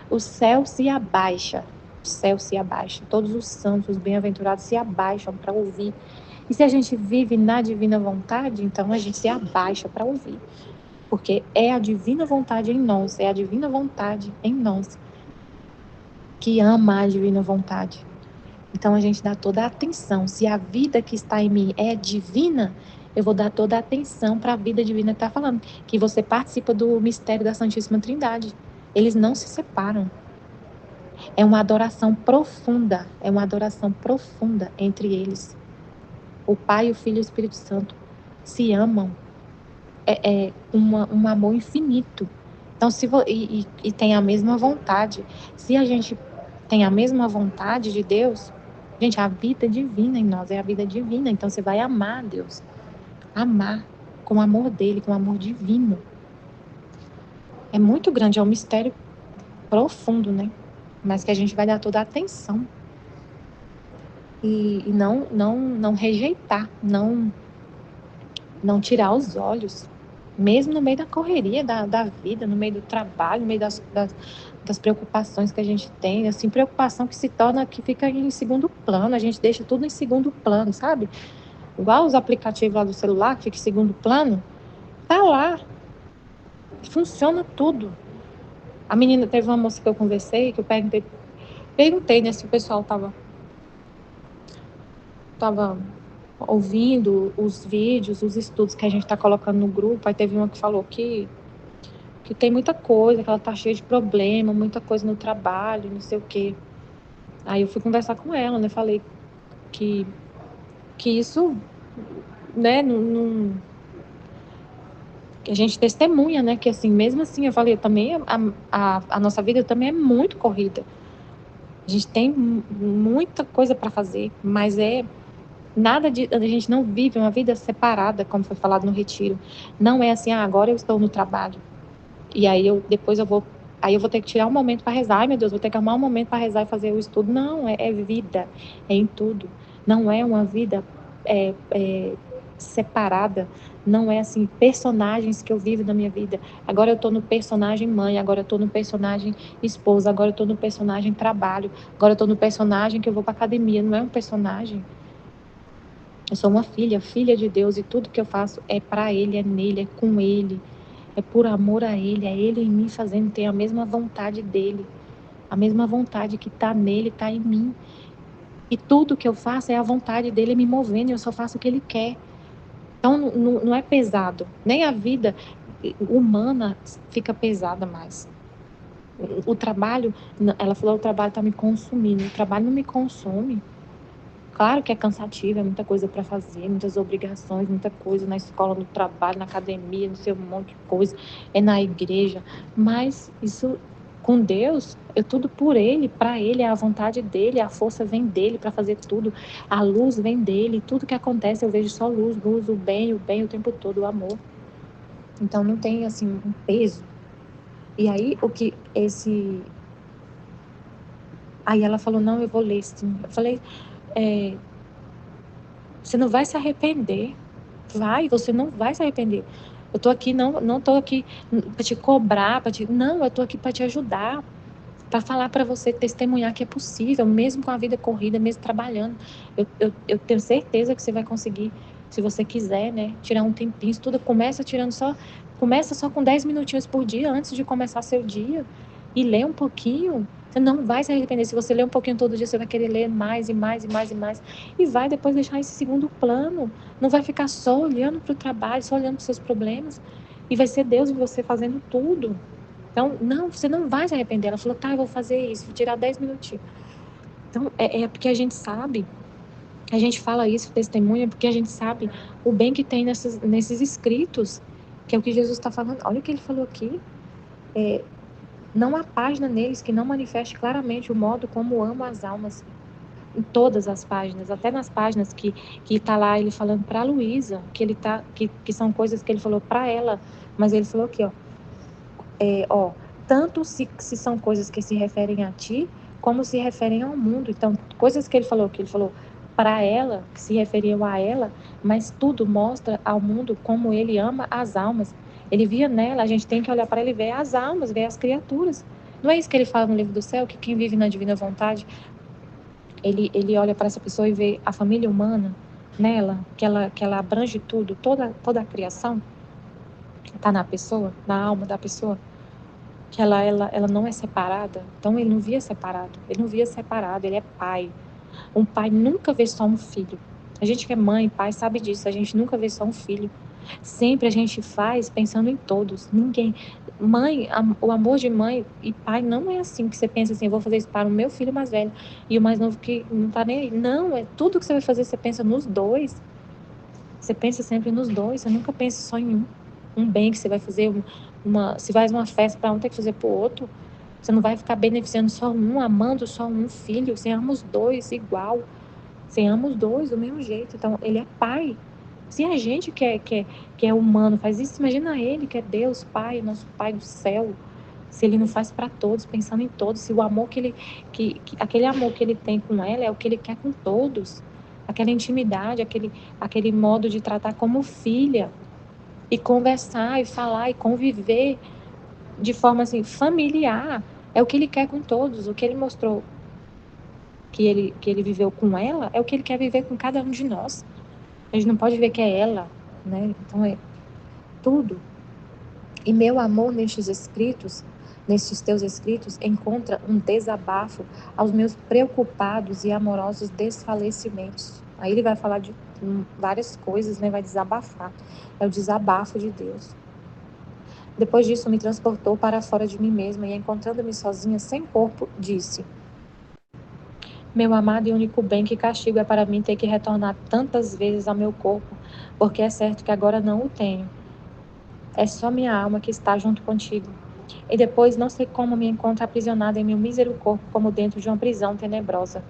O céu se abaixa. O céu se abaixa. Todos os santos, os bem-aventurados se abaixam para ouvir. E se a gente vive na divina vontade, então a gente se abaixa para ouvir. Porque é a divina vontade em nós, é a divina vontade em nós que ama a divina vontade. Então a gente dá toda a atenção. Se a vida que está em mim é divina, eu vou dar toda a atenção para a vida divina que está falando. Que você participa do mistério da Santíssima Trindade. Eles não se separam. É uma adoração profunda entre eles. O Pai, o Filho e o Espírito Santo se amam. É um amor infinito. Então, e tem a mesma vontade. Se a gente tem a mesma vontade de Deus, gente, a vida divina em nós é a vida divina. Então, você vai amar a Deus. Amar com o amor dele, com o amor divino. É muito grande, é um mistério profundo, né? Mas que a gente vai dar toda a atenção. E não rejeitar, não tirar os olhos. Mesmo no meio da correria da vida, no meio do trabalho, no meio das preocupações que a gente tem, assim, preocupação que fica em segundo plano, a gente deixa tudo em segundo plano, sabe? Igual os aplicativos lá do celular, que fica em segundo plano, tá lá, funciona tudo. A menina, teve uma moça que eu conversei, que eu perguntei, né, se o pessoal tava ouvindo os vídeos, os estudos que a gente tá colocando no grupo. Aí teve uma que falou que tem muita coisa, que ela tá cheia de problema, muita coisa no trabalho, não sei o quê. Aí eu fui conversar com ela, né? Falei que isso, né, que a gente testemunha, né? Que assim, mesmo assim, eu falei, também a nossa vida também é muito corrida. A gente tem muita coisa para fazer, mas a gente não vive uma vida separada, como foi falado no retiro. Não é assim, agora eu estou no trabalho. E aí depois eu vou ter que tirar um momento para rezar. Ai, meu Deus, vou ter que arrumar um momento para rezar e fazer o estudo. Não, é vida, é em tudo. Não é uma vida separada, não é assim, personagens que eu vivo na minha vida. Agora eu tô no personagem mãe, agora eu tô no personagem esposa, agora eu tô no personagem trabalho, agora eu tô no personagem que eu vou pra academia. Não é um personagem. Eu sou uma filha, filha de Deus, e tudo que eu faço é para Ele, é nele, é com Ele, é por amor a Ele, é Ele em mim fazendo ter a mesma vontade dEle, a mesma vontade que está nele, está em mim. E tudo que eu faço é a vontade dEle me movendo, e eu só faço o que Ele quer. Então não é pesado, nem a vida humana fica pesada mais. O trabalho, ela falou, o trabalho está me consumindo, o trabalho não me consome. Claro que é cansativo, é muita coisa para fazer, muitas obrigações, muita coisa na escola, no trabalho, na academia, não sei, um monte de coisa, é na igreja, mas isso com Deus, é tudo por Ele, para Ele, é a vontade dEle, a força vem dEle para fazer tudo, a luz vem dEle, tudo que acontece eu vejo só luz, luz, o bem o tempo todo, o amor. Então não tem assim um peso. E aí o que esse... Aí ela falou, não, eu vou ler sim. Eu falei, você não vai se arrepender. Vai, você não vai se arrepender. Eu tô aqui, não tô aqui para te cobrar, não, eu tô aqui para te ajudar, para falar para você testemunhar que é possível, mesmo com a vida corrida, mesmo trabalhando. Eu tenho certeza que você vai conseguir, se você quiser, né, tirar um tempinho, estuda, começa só com 10 minutinhos por dia antes de começar seu dia e lê um pouquinho. Você não vai se arrepender. Se você ler um pouquinho todo dia, você vai querer ler mais e mais e mais e mais. E vai depois deixar esse segundo plano. Não vai ficar só olhando para o trabalho, só olhando para os seus problemas. E vai ser Deus em você fazendo tudo. Então, não, você não vai se arrepender. Ela falou, tá, eu vou fazer isso, vou tirar 10 minutinhos. Então, é porque a gente sabe, a gente fala isso, testemunha, porque a gente sabe o bem que tem nesses escritos, que é o que Jesus está falando. Olha o que ele falou aqui. Não há página neles que não manifeste claramente o modo como amo as almas. Em todas as páginas, até nas páginas que está lá ele falando para a Luísa, que são coisas que ele falou para ela, mas ele falou aqui, ó, tanto se são coisas que se referem a ti, como se referem ao mundo. Então, coisas que ele falou para ela, que se referiam a ela, mas tudo mostra ao mundo como ele ama as almas. Ele via nela, a gente tem que olhar para ele e ver as almas, ver as criaturas. Não é isso que ele fala no livro do céu, que quem vive na divina vontade, ele olha para essa pessoa e vê a família humana nela, que ela abrange tudo, toda a criação está na pessoa, na alma da pessoa, que ela não é separada. Então ele não via separado, ele é pai. Um pai nunca vê só um filho. A gente que é mãe, pai, sabe disso, a gente nunca vê só um filho. Sempre a gente faz pensando em todos. Ninguém. Mãe, o amor de mãe e pai não é assim que você pensa assim, eu vou fazer isso para o meu filho mais velho e o mais novo que não tá nem aí. Não, é tudo que você vai fazer, você pensa nos dois. Você pensa sempre nos dois, você nunca pensa só em um. Um bem que você vai fazer, se faz uma festa para um, tem que fazer para o outro. Você não vai ficar beneficiando só um, amando só um filho. Você ama os dois igual. Você ama os dois do mesmo jeito. Então, ele é pai. Se a gente que é humano faz isso, imagina ele, que é Deus, Pai, nosso Pai do céu. Se ele não faz para todos, pensando em todos, se o amor aquele amor que ele tem com ela é o que ele quer com todos, aquela intimidade, aquele modo de tratar como filha e conversar e falar e conviver de forma assim familiar, é o que ele quer com todos, o que ele mostrou que ele viveu com ela, é o que ele quer viver com cada um de nós. A gente não pode ver que é ela, né? Então é tudo. E meu amor nestes teus escritos, encontra um desabafo aos meus preocupados e amorosos desfalecimentos. Aí ele vai falar de várias coisas, né? Vai desabafar. É o desabafo de Deus. Depois disso, me transportou para fora de mim mesma e, encontrando-me sozinha, sem corpo, disse: meu amado e único bem, que castigo é para mim ter que retornar tantas vezes ao meu corpo, porque é certo que agora não o tenho. É só minha alma que está junto contigo. E depois não sei como me encontro aprisionada em meu mísero corpo, como dentro de uma prisão tenebrosa.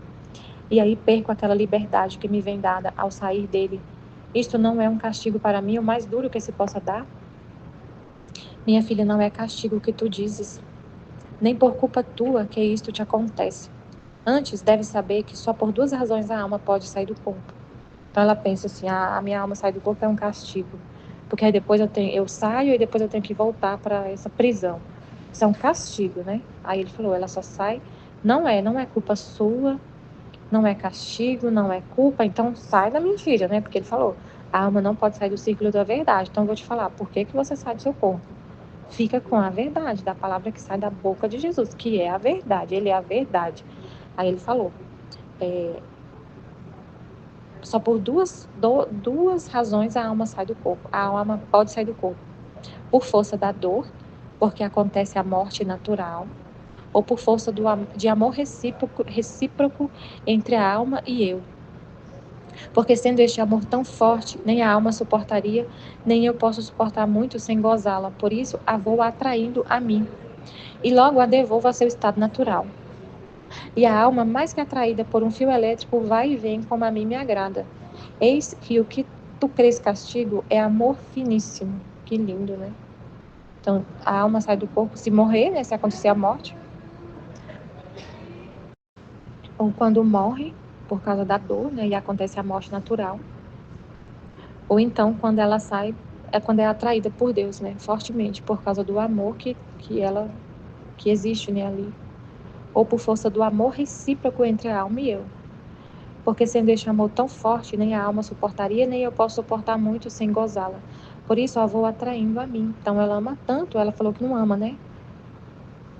E aí perco aquela liberdade que me vem dada ao sair dele. Isto não é um castigo para mim, o mais duro que se possa dar? Minha filha, não é castigo o que tu dizes, nem por culpa tua que isto te acontece. Antes, deve saber que só por duas razões a alma pode sair do corpo. Então ela pensa assim, a minha alma sai do corpo é um castigo, porque aí depois eu saio e depois eu tenho que voltar para essa prisão. Isso é um castigo, né? Aí ele falou, ela só sai, não é culpa sua, não é castigo, não é culpa, então sai da mentira, né? Porque ele falou, a alma não pode sair do círculo da verdade. Então eu vou te falar, por que você sai do seu corpo? Fica com a verdade, da palavra que sai da boca de Jesus, que é a verdade, ele é a verdade. Aí ele falou, só por duas razões a alma sai do corpo. A alma pode sair do corpo. Por força da dor, porque acontece a morte natural, ou por força de amor recíproco entre a alma e eu. Porque sendo este amor tão forte, nem a alma suportaria, nem eu posso suportar muito sem gozá-la. Por isso, a vou atraindo a mim. E logo a devolvo a seu estado natural. E a alma, mais que atraída por um fio elétrico, vai e vem como a mim me agrada. Eis que o que tu crês castigo é amor finíssimo. Que lindo, né? Então, a alma sai do corpo se morrer, né? Se acontecer a morte. Ou quando morre, por causa da dor, né? E acontece a morte natural. Ou então, quando ela sai, é quando é atraída por Deus, né? Fortemente, por causa do amor que existe, né? Ali. Ou por força do amor recíproco entre a alma e eu. Porque sendo este amor tão forte, nem a alma suportaria, nem eu posso suportar muito sem gozá-la. Por isso a vou atraindo a mim. Então ela ama tanto, ela falou que não ama, né?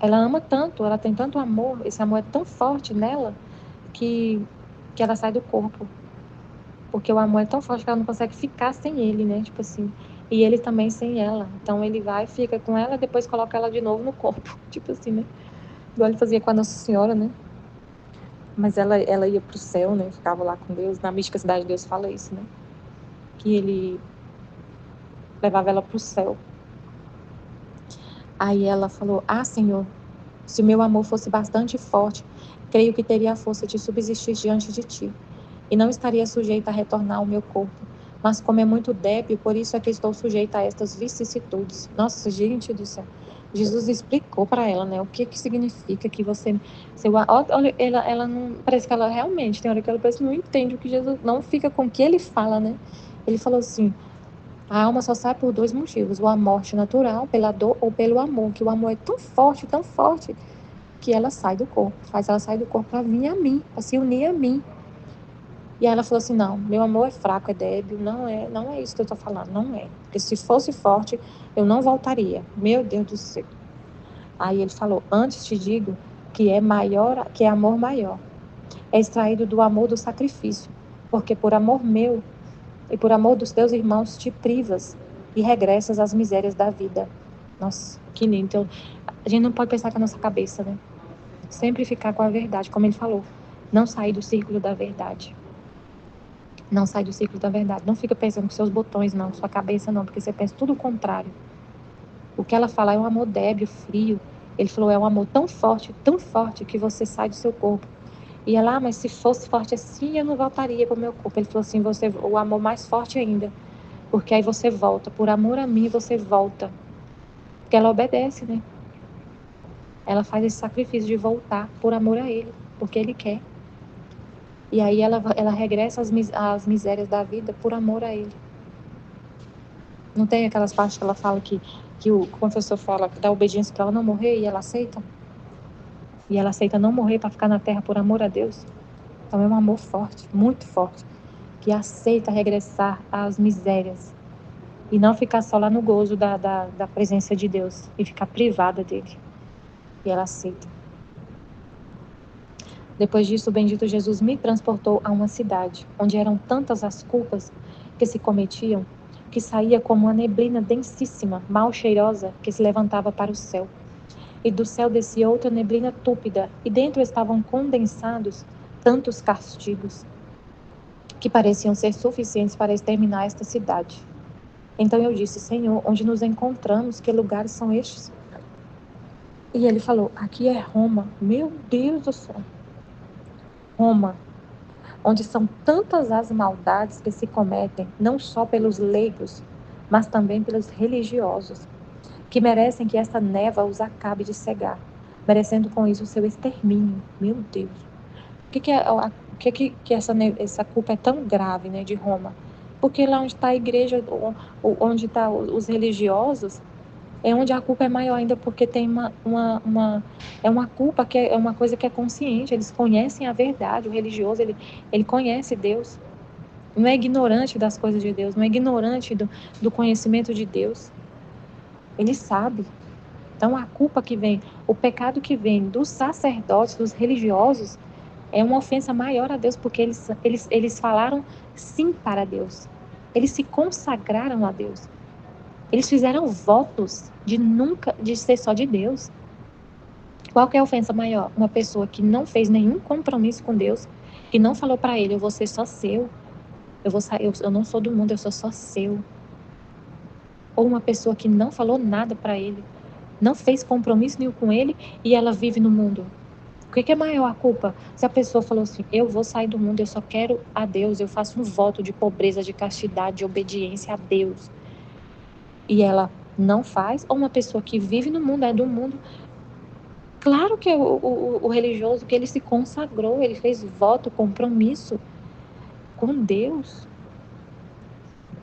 Ela ama tanto, ela tem tanto amor, esse amor é tão forte nela, que ela sai do corpo. Porque o amor é tão forte que ela não consegue ficar sem ele, né? Tipo assim. E ele também sem ela. Então ele vai, fica com ela, depois coloca ela de novo no corpo. Tipo assim, né? Igual ele fazia com a Nossa Senhora, né? Mas ela ia pro céu, né? Ficava lá com Deus. Na mística Cidade de Deus fala isso, né? Que ele levava ela pro céu. Aí ela falou, Senhor, se o meu amor fosse bastante forte, creio que teria a força de subsistir diante de ti, e não estaria sujeita a retornar ao meu corpo. Mas como é muito débil, por isso é que estou sujeita a estas vicissitudes. Nossa, gente do céu. Jesus explicou para ela, né, o que significa que você... olha, ela não... Parece que ela realmente, tem hora que ela parece que não entende o que Jesus... Não fica com o que ele fala, né? Ele falou assim, a alma só sai por dois motivos, ou a morte natural, pela dor, ou pelo amor, que o amor é tão forte, que ela sai do corpo, faz ela sair do corpo para vir a mim, para se unir a mim. E aí ela falou assim, não, meu amor é fraco, é débil, não é isso que eu estou falando, não é. Porque se fosse forte, eu não voltaria. Meu Deus do céu. Aí ele falou, antes te digo que é maior, que é amor maior. É extraído do amor do sacrifício, porque por amor meu e por amor dos teus irmãos te privas e regressas às misérias da vida. Nossa, que lindo. Então, a gente não pode pensar com a nossa cabeça, né? Sempre ficar com a verdade, como ele falou. Não sair do círculo da verdade. Não sai do círculo da verdade. Não fica pensando com seus botões, não, sua cabeça não, porque você pensa tudo o contrário. O que ela fala é um amor débil, frio. Ele falou, é um amor tão forte, que você sai do seu corpo. E ela, mas se fosse forte assim, eu não voltaria para o meu corpo. Ele falou assim, o amor mais forte ainda. Porque aí você volta. Por amor a mim, você volta. Porque ela obedece, né? Ela faz esse sacrifício de voltar por amor a ele. Porque ele quer. E aí ela regressa às misérias da vida por amor a ele. Não tem aquelas partes que ela fala que o confessor fala que dá obediência para ela não morrer e ela aceita? E ela aceita não morrer para ficar na terra por amor a Deus? Então é um amor forte, muito forte, que aceita regressar às misérias e não ficar só lá no gozo da presença de Deus e ficar privada dele. E ela aceita. Depois disso, o bendito Jesus me transportou a uma cidade, onde eram tantas as culpas que se cometiam, que saía como uma neblina densíssima, mal cheirosa, que se levantava para o céu. E do céu descia outra neblina túpida, e dentro estavam condensados tantos castigos, que pareciam ser suficientes para exterminar esta cidade. Então eu disse, Senhor, onde nos encontramos, que lugares são estes? E ele falou, aqui é Roma. Meu Deus do céu. Roma, onde são tantas as maldades que se cometem, não só pelos leigos, mas também pelos religiosos, que merecem que esta névoa os acabe de cegar, merecendo com isso o seu extermínio. Meu Deus. O que é que essa culpa é tão grave, né, de Roma? Porque lá onde está a igreja, onde estão os religiosos, é onde a culpa é maior ainda, porque tem é uma culpa que é uma coisa que é consciente, eles conhecem a verdade, o religioso, ele conhece Deus, não é ignorante das coisas de Deus, não é ignorante do conhecimento de Deus, ele sabe. Então, a culpa que vem, o pecado que vem dos sacerdotes, dos religiosos, é uma ofensa maior a Deus, porque eles falaram sim para Deus. Eles se consagraram a Deus. Eles fizeram votos de ser só de Deus. Qual que é a ofensa maior? Uma pessoa que não fez nenhum compromisso com Deus, que não falou para ele, eu vou ser só seu. Eu não sou do mundo, eu sou só seu. Ou uma pessoa que não falou nada para ele, não fez compromisso nenhum com ele e ela vive no mundo. O que é maior a culpa? Se a pessoa falou assim, eu vou sair do mundo, eu só quero a Deus, eu faço um voto de pobreza, de castidade, de obediência a Deus. E ela não faz, ou uma pessoa que vive no mundo, é do mundo. Claro que o religioso, que ele se consagrou, ele fez voto, compromisso com Deus.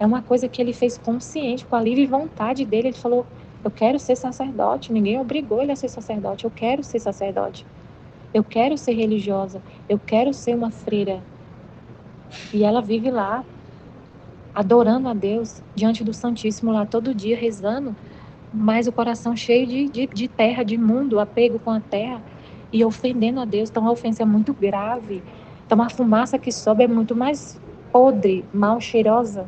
É uma coisa que ele fez consciente, com a livre vontade dele. Ele falou, eu quero ser sacerdote. Ninguém obrigou ele a ser sacerdote. Eu quero ser sacerdote. Eu quero ser religiosa. Eu quero ser uma freira. E ela vive lá, adorando a Deus, diante do Santíssimo lá, todo dia, rezando, mas o coração cheio de terra, de mundo, apego com a terra, e ofendendo a Deus. Então a ofensa é muito grave. Então a fumaça que sobe é muito mais podre, mal cheirosa,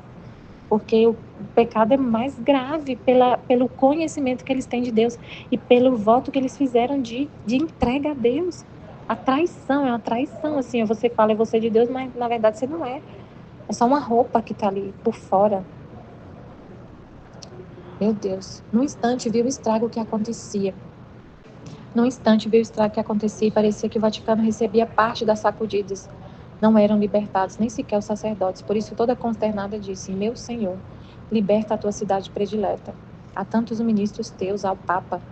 porque o pecado é mais grave pelo conhecimento que eles têm de Deus e pelo voto que eles fizeram de entrega a Deus. A traição é uma traição, assim, você fala, é você de Deus, mas na verdade você não é. É só uma roupa que está ali por fora. Meu Deus. Num instante viu o estrago que acontecia. Num instante viu o estrago que acontecia e parecia que o Vaticano recebia parte das sacudidas. Não eram libertados nem sequer os sacerdotes. Por isso toda consternada disse, meu Senhor, liberta a tua cidade predileta. A tantos ministros teus, ao Papa.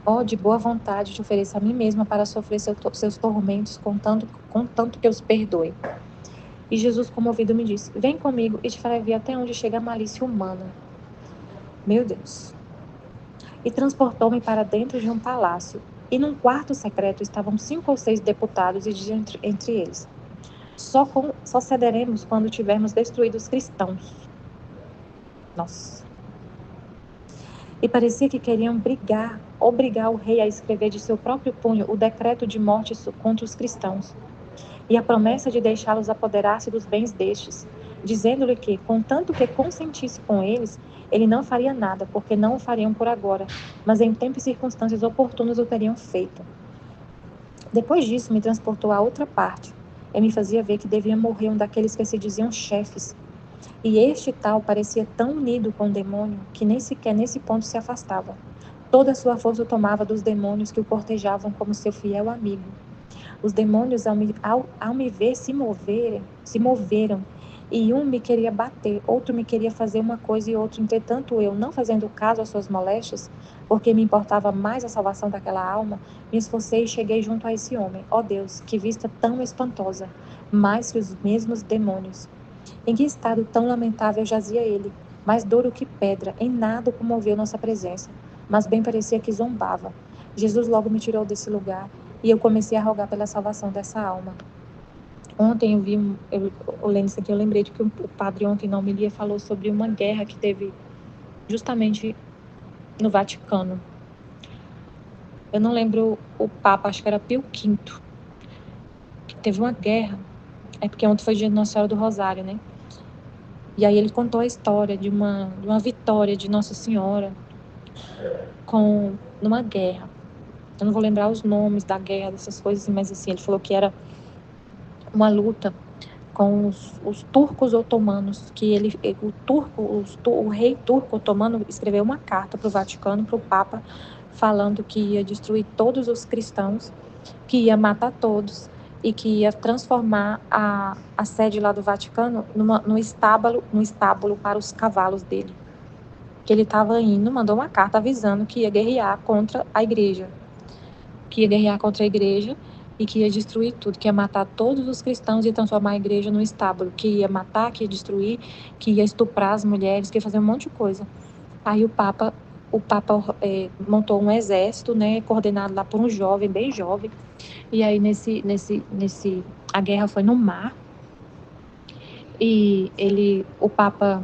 Ó, de boa vontade te ofereço a mim mesma para sofrer seus tormentos, contanto que os perdoe. E Jesus, comovido, me disse, vem comigo e te farei ver até onde chega a malícia humana. Meu Deus. E transportou-me para dentro de um palácio. E num quarto secreto estavam 5 ou 6 deputados e dizia entre eles, só cederemos quando tivermos destruído os cristãos. Nossa. E parecia que queriam obrigar o rei a escrever de seu próprio punho o decreto de morte contra os cristãos. E a promessa de deixá-los apoderar-se dos bens destes, dizendo-lhe que, contanto que consentisse com eles, ele não faria nada, porque não o fariam por agora, mas em tempo e circunstâncias oportunas o teriam feito. Depois disso, me transportou a outra parte, e me fazia ver que devia morrer um daqueles que se diziam chefes. E este tal parecia tão unido com o demônio, que nem sequer nesse ponto se afastava. Toda a sua força tomava dos demônios que o cortejavam como seu fiel amigo. Os demônios, ao me ver se moveram, e um me queria bater, outro me queria fazer uma coisa e outro. Entretanto, eu, não fazendo caso às suas moléstias, porque me importava mais a salvação daquela alma, me esforcei e cheguei junto a esse homem. Ó Deus, que vista tão espantosa, mais que os mesmos demônios. Em que estado tão lamentável jazia ele, mais duro que pedra, em nada comoveu nossa presença, mas bem parecia que zombava. Jesus logo me tirou desse lugar, e eu comecei a rogar pela salvação dessa alma. Ontem lendo isso aqui, eu lembrei de que o padre ontem na homilia falou sobre uma guerra que teve justamente no Vaticano. Eu não lembro o Papa, acho que era Pio V, que teve uma guerra. É porque ontem foi dia de Nossa Senhora do Rosário, né? E aí ele contou a história de uma vitória de Nossa Senhora numa guerra. Eu não vou lembrar os nomes da guerra, dessas coisas, mas assim, ele falou que era uma luta com os turcos otomanos, que o rei turco otomano escreveu uma carta para o Vaticano, para o Papa, falando que ia destruir todos os cristãos, que ia matar todos e que ia transformar a sede lá do Vaticano no estábulo para os cavalos dele. Que ele estava indo, mandou uma carta avisando que ia guerrear contra a igreja. e que ia destruir tudo, que ia matar todos os cristãos e transformar a igreja num estábulo, que ia matar, que ia destruir, que ia estuprar as mulheres, que ia fazer um monte de coisa. Aí o Papa montou um exército, né, coordenado lá por um jovem, bem jovem. E aí a guerra foi no mar. E o Papa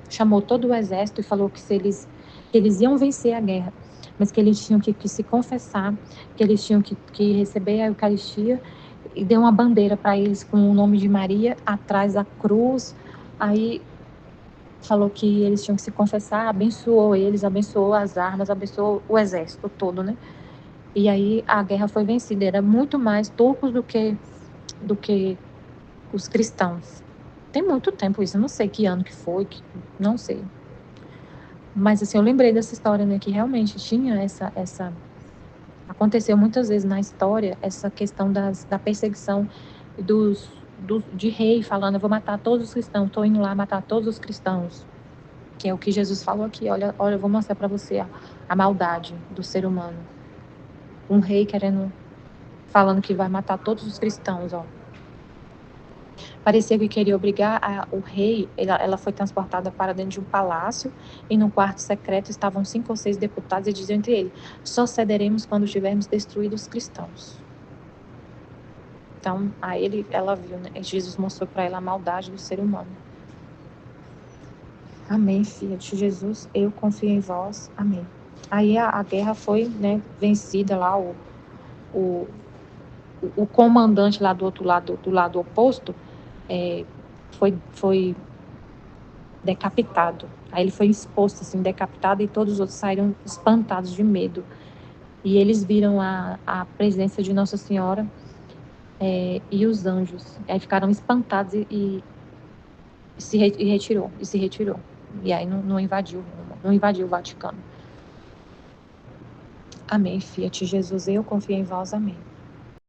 chamou todo o exército e falou que eles iam vencer a guerra, mas que eles tinham que se confessar, que eles tinham que receber a Eucaristia, e deu uma bandeira para eles com o nome de Maria atrás da cruz. Aí falou que eles tinham que se confessar, abençoou eles, abençoou as armas, abençoou o exército todo, né? E aí a guerra foi vencida. Era muito mais turcos do que os cristãos. Tem muito tempo isso, eu não sei que ano que foi, não sei. Mas assim, eu lembrei dessa história, né, que realmente tinha aconteceu muitas vezes na história essa questão da perseguição de rei falando, eu vou matar todos os cristãos, estou indo lá matar todos os cristãos, que é o que Jesus falou aqui. Olha, eu vou mostrar para você a maldade do ser humano. Um rei falando que vai matar todos os cristãos, ó. Parecia que queria obrigar o rei. Ela foi transportada para dentro de um palácio e no quarto secreto estavam 5 ou 6 deputados e diziam entre eles: só cederemos quando tivermos destruído os cristãos. Então, aí ela viu, né? Jesus mostrou para ela a maldade do ser humano. Amém, filha de Jesus, eu confio em vós. Amém. Aí a guerra foi, né, vencida lá, o comandante lá do outro lado, do lado oposto, foi decapitado. Aí ele foi exposto, assim, decapitado, e todos os outros saíram espantados de medo. E eles viram a presença de Nossa Senhora e os anjos. Aí ficaram espantados e se retirou. E aí não invadiu o Vaticano. Amém, Fiat Jesus, eu confio em vós, amém.